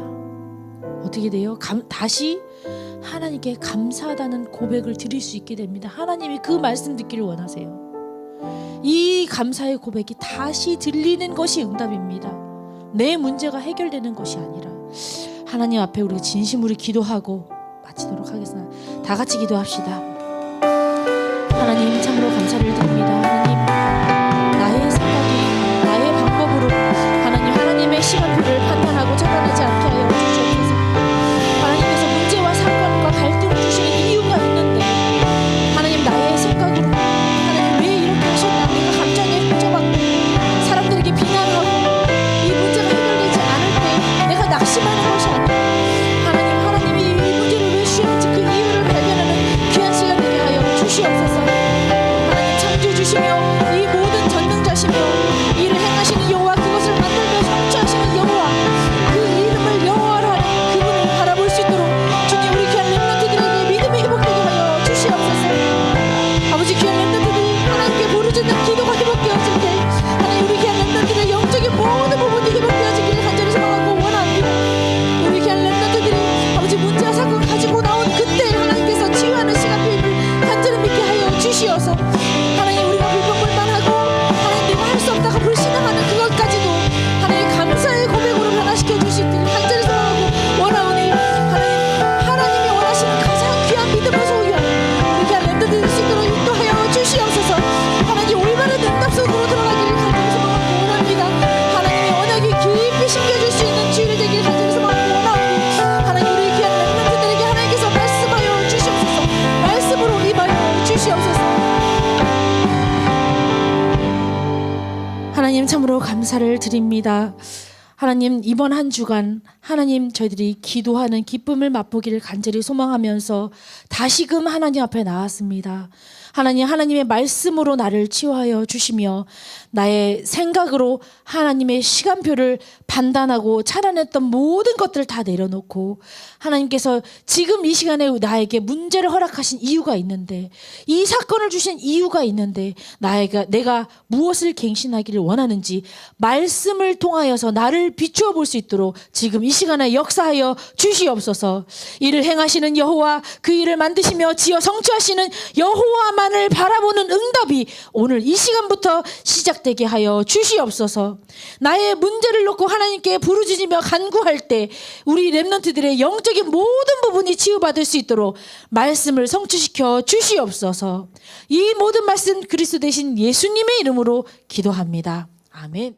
어떻게 돼요? 다시 하나님께 감사하다는 고백을 드릴 수 있게 됩니다. 하나님이 그 말씀 듣기를 원하세요. 이 감사의 고백이 다시 들리는 것이 응답입니다. 내 문제가 해결되는 것이 아니라 하나님 앞에 우리가 진심으로 기도하고 마치도록 하겠습니다. 다 같이 기도합시다. 하나님 참으로 감사를 드립니다. 하나님 나의 생각이 나의 방법으로 하나님의 시간표를 판단하고 차단하지 않게 하여 주시옵소서. 하나님께서 문제와 사건과 갈등을 주시는 이유가 있는데 하나님 나의 생각으로 하나님 왜 이렇게 하셨나 내가 감정에 휘저받고 사람들에게 비난하고 이 문제가 해결되지 않을 때 내가 낙심하는 것이 아니라 하나님이 이 문제를 왜 주셨는지 그 이유를 발견하는 귀한 시간 되게 하여 주시옵소서. 하나님 창조주시며 이 모든 전능자시며 이를 행하시는 여호와, 그것을 만들며 성취하시는 여호와, 그 이름을 여호와로 하는 그분을 바라볼 수 있도록 주님 우리 귀한 렘넌트들에게 믿음이 회복되게 하여 주시옵소서. 아버지 귀한 렘넌트들이 하나님께 부르짖는 기도가 회복되어질 때 하나님 우리 귀한 렘넌트들의 영적인 모든 부분이 회복되어지기를 간절히 소망하고 원합니다. 우리 귀한 렘넌트들이 아버지 문제와 사건 가지고 나온 그때 하나님께서 치유하는 시간표임을 간절히 믿게 하여 주시어서 하나님 우리가 불평불만하고 하나님 내가 할 수 없다고 불신앙하는 그것까지도 하나님 감사의 고백으로 변화시켜 주시길 간절히 소망하고 원하오니 하나님이 원하시는 가장 귀한 믿음을 소유하는 우리 귀한 렘넌트들이 될 수 있도록 인도하여 주시옵소서. 하나님 올바른 응답 속으로 들어가기를 간절히 소망하고 원합니다. 하나님의 언약이 깊이 심겨줄 수 있는 주일이 되길 간절히 소망하고 원하오니 하나님 우리 귀한 렘넌트들에게 하나님께서 말씀하여 주시옵소서. 말씀으로 임하여 주시옵소서. 하나님 참으로 감사를 드립니다. 하나님 이번 한 주간 하나님 저희들이 기도하는 기쁨을 맛보기를 간절히 소망하면서 다시금 하나님 앞에 나왔습니다. 하나님의 말씀으로 나를 치유하여 주시며 나의 생각으로 하나님의 시간표를 판단하고 차단했던 모든 것들을 다 내려놓고 하나님께서 지금 이 시간에 나에게 문제를 허락하신 이유가 있는데 이 사건을 주신 이유가 있는데 내가 무엇을 갱신하기를 원하는지 말씀을 통하여서 나를 비추어 볼 수 있도록 지금 이 시간에 역사하여 주시옵소서. 이를 행하시는 여호와, 그 일을 만드시며 지어 성취하시는 여호와만을 바라보는 응답이 오늘 이 시간부터 시작되게 하여 주시옵소서. 나의 문제를 놓고 하나님께 부르짖으며 간구할 때 우리 렘넌트들의 영적인 모든 부분이 치유받을 수 있도록 말씀을 성취시켜 주시옵소서. 이 모든 말씀 그리스도 되신 예수님의 이름으로 기도합니다. 아멘.